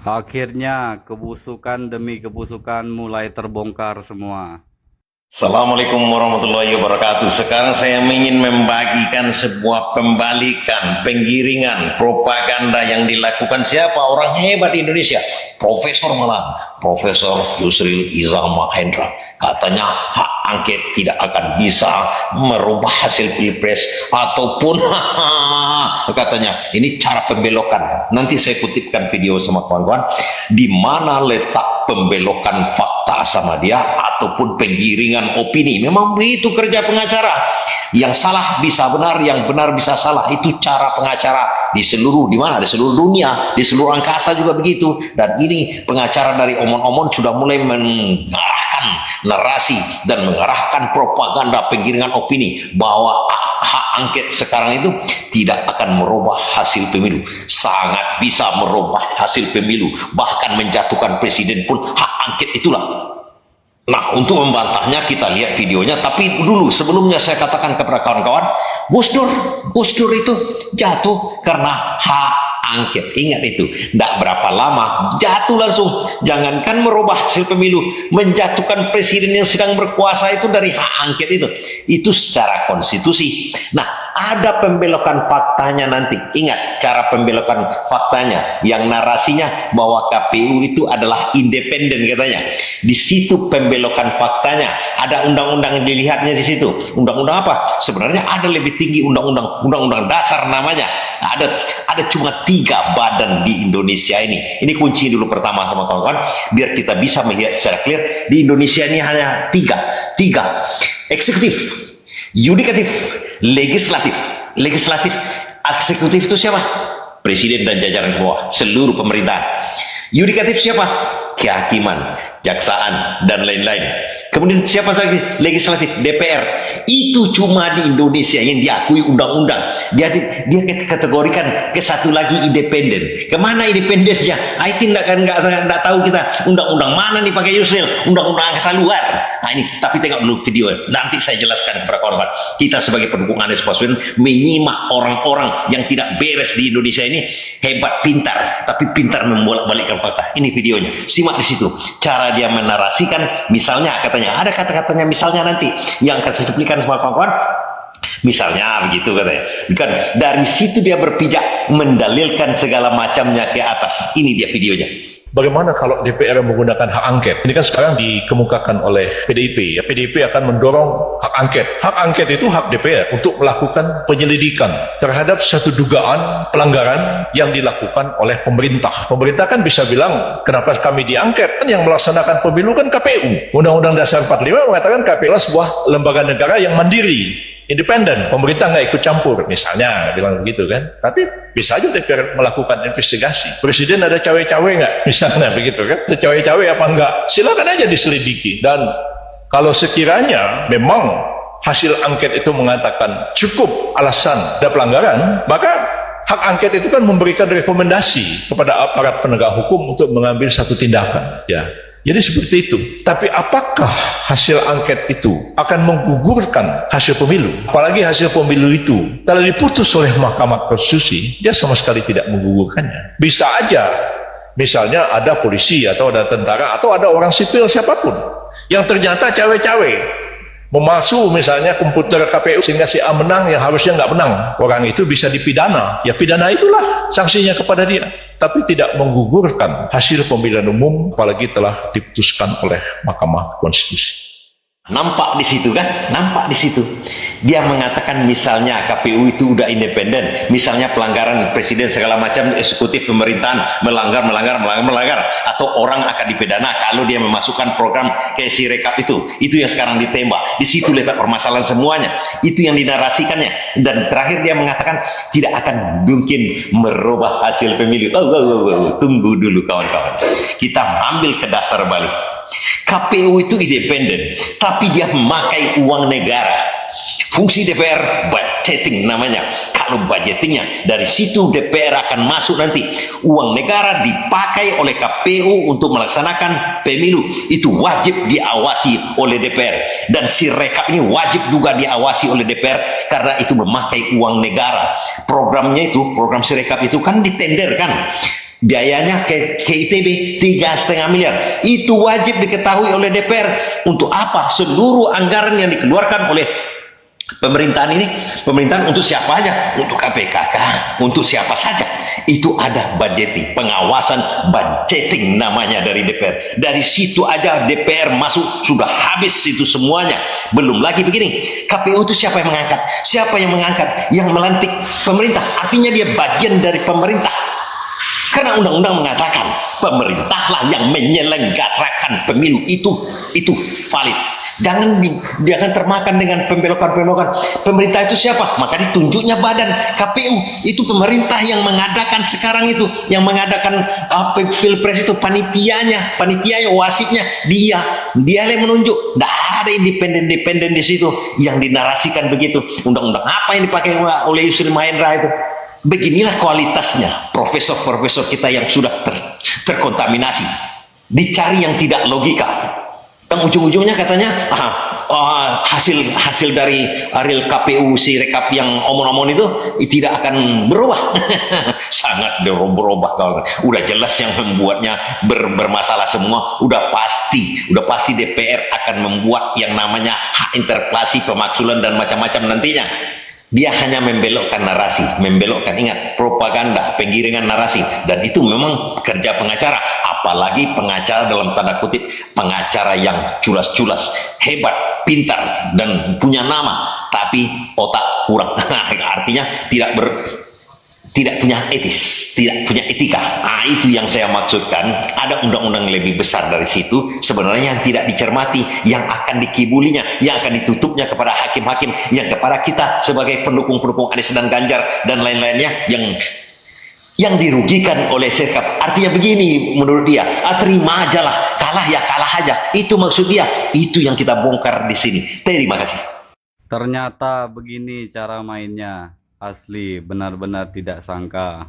Akhirnya kebusukan demi kebusukan mulai terbongkar semua. Assalamualaikum warahmatullahi wabarakatuh. Sekarang saya ingin membagikan sebuah pembalikan, penggiringan, propaganda yang dilakukan siapa? Orang hebat di Indonesia. Profesor malah, Profesor Yusril Iza Mahendra. Katanya hak angket tidak akan bisa merubah hasil pilpres ataupun katanya ini cara pembelokan. Nanti saya kutipkan video sama kawan-kawan di mana letak pembelokan fakta sama dia ataupun penggiringan opini. Memang begitu kerja pengacara. Yang salah bisa benar, yang benar bisa salah. Itu cara pengacara di seluruh, di mana? Di seluruh dunia, di seluruh angkasa juga begitu. Dan ini pengacara dari omon-omon sudah mulai mengarahkan narasi dan mengarahkan propaganda penggiringan opini bahwa hak angket sekarang itu tidak akan merubah hasil pemilu. Sangat bisa merubah hasil pemilu, bahkan menjatuhkan presiden pun hak angket itulah. Nah, untuk membantahnya kita lihat videonya, tapi dulu sebelumnya saya katakan kepada kawan-kawan, Gus Dur itu jatuh karena hak angket. Ingat itu, tidak berapa lama jatuh langsung. Jangankan merubah hasil pemilu, menjatuhkan presiden yang sedang berkuasa itu dari hak angket itu secara konstitusi. Nah, ada pembelokan faktanya nanti. Ingat cara pembelokan faktanya yang narasinya bahwa KPU itu adalah independen katanya. Di situ pembelokan faktanya. Ada undang-undang dilihatnya di situ. Undang-undang apa? Sebenarnya ada lebih tinggi undang-undang dasar namanya. Ada cuma 3 badan di Indonesia ini. Ini kunci dulu pertama sama kawan-kawan biar kita bisa melihat secara clear. Di Indonesia ini hanya tiga. Eksekutif, yudikatif, legislatif. Eksekutif itu siapa? Presiden dan jajaran ke bawah, seluruh pemerintahan. Yudikatif siapa? Kehakiman, jaksaan, dan lain-lain. Kemudian siapa lagi? Legislatif, DPR. Itu cuma di Indonesia yang diakui undang-undang. Dia kategorikan ke satu lagi independen. Kemana independennya? IT nggak tahu kita. Undang-undang mana nih pakai Yusril? Undang-undang angkasa luar. Nah ini, tapi tengok dulu video. Nanti saya jelaskan kepada korban. Kita sebagai pendukung Anies Baswedan menyimak orang-orang yang tidak beres di Indonesia ini hebat, pintar, tapi pintar membolak-balikkan fakta. Ini videonya. Simak di situ. Cara dia menarasikan, misalnya katanya ada kata-katanya misalnya nanti yang akan saya cuplikan sama kawan-kawan. Misalnya begitu katanya. Kan dari situ dia berpijak mendalilkan segala macamnya ke atas. Ini dia videonya. Bagaimana kalau DPR menggunakan hak angket? Ini kan sekarang dikemukakan oleh PDIP. Ya, PDIP akan mendorong hak angket. Hak angket itu hak DPR untuk melakukan penyelidikan terhadap satu dugaan pelanggaran yang dilakukan oleh pemerintah. Pemerintah kan bisa bilang, kenapa kami diangket? Kan yang melaksanakan pemilu kan KPU. Undang-Undang Dasar 45 mengatakan KPU adalah sebuah lembaga negara yang mandiri, independen, pemerintah nggak ikut campur, misalnya bilang begitu kan. Tapi bisa aja DPR melakukan investigasi. Presiden ada cawe-cawe nggak? Misalnya begitu kan. Ada cawe-cawe apa enggak? Silakan aja diselidiki. Dan kalau sekiranya memang hasil angket itu mengatakan cukup alasan ada pelanggaran, maka hak angket itu kan memberikan rekomendasi kepada aparat penegak hukum untuk mengambil satu tindakan. Ya. Jadi seperti itu. Tapi apakah hasil angket itu akan menggugurkan hasil pemilu? Apalagi hasil pemilu itu telah diputus oleh Mahkamah Konstitusi, dia sama sekali tidak menggugurkannya. Bisa aja, misalnya ada polisi atau ada tentara atau ada orang sipil siapapun yang ternyata cawe-cawe memalsu misalnya komputer KPU sehingga si A menang yang harusnya nggak menang. Orang itu bisa dipidana. Ya pidana itulah sanksinya kepada dia. Tapi tidak menggugurkan hasil pemilihan umum apalagi telah diputuskan oleh Mahkamah Konstitusi. Nampak di situ kan? Nampak di situ. Dia mengatakan misalnya KPU itu udah independen, misalnya pelanggaran presiden segala macam, eksekutif pemerintahan melanggar atau orang akan dipidana kalau dia memasukkan program kayak Sirekap itu yang sekarang ditembak. Di situ letak permasalahan semuanya. Itu yang dinarasikannya. Dan terakhir dia mengatakan tidak akan mungkin merubah hasil pemilu. Tunggu dulu kawan-kawan. Kita ambil ke dasar balik. KPU itu independen, tapi dia memakai uang negara. Fungsi DPR budgeting namanya. Kalau budgetingnya dari situ DPR akan masuk nanti. Uang negara dipakai oleh KPU untuk melaksanakan pemilu. Itu wajib diawasi oleh DPR. Dan Sirekap ini wajib juga diawasi oleh DPR karena itu memakai uang negara. Programnya itu, program Sirekap itu kan ditender kan. Biayanya ke ITB 3,5 miliar. Itu wajib diketahui oleh DPR. Untuk apa? Seluruh anggaran yang dikeluarkan oleh pemerintahan untuk siapa aja? Untuk KPK kah? Untuk siapa saja? Itu ada budgeting, pengawasan budgeting namanya dari DPR. Dari situ aja DPR masuk, sudah habis itu semuanya. Belum lagi begini, KPU itu siapa yang mengangkat? Siapa yang mengangkat? Yang melantik pemerintah. Artinya dia bagian dari pemerintah. Karena undang-undang mengatakan pemerintahlah yang menyelenggarakan pemilu. Itu valid. Jangan termakan dengan pembelokan-pembelokan. Pemerintah itu siapa? Maka ditunjuknya badan KPU. Itu pemerintah yang mengadakan sekarang itu, yang mengadakan pilpres itu, panitianya, wasitnya dia yang menunjuk. Tidak ada independen di situ yang dinarasikan begitu. Undang-undang apa yang dipakai oleh Yusril Mahendra itu? Beginilah kualitasnya profesor-profesor kita yang sudah terkontaminasi. Dicari yang tidak logika. Dan ujung-ujungnya katanya hasil dari Ariel KPU si rekap yang omon-omon itu tidak akan berubah. Sangat berubah kawan. Udah jelas yang membuatnya bermasalah semua. Udah pasti DPR akan membuat yang namanya hak interpelasi, pemaksulan dan macam-macam nantinya. Dia hanya membelokkan narasi, ingat, propaganda, penggiringan narasi, dan itu memang kerja pengacara, apalagi pengacara dalam tanda kutip, pengacara yang culas-culas, hebat, pintar, dan punya nama, tapi otak kurang. Artinya tidak punya etis, tidak punya etika. Itu yang saya maksudkan. Ada undang-undang lebih besar dari situ sebenarnya yang tidak dicermati, yang akan dikibulinya, yang akan ditutupnya kepada hakim-hakim, yang kepada kita sebagai pendukung-pendukung Anies dan Ganjar dan lain-lainnya yang dirugikan oleh Serkap. Artinya begini menurut dia, terima aja lah, kalah ya kalah aja. Itu maksud dia. Itu yang kita bongkar di sini. Terima kasih. Ternyata begini cara mainnya. Asli, benar-benar tidak sangka.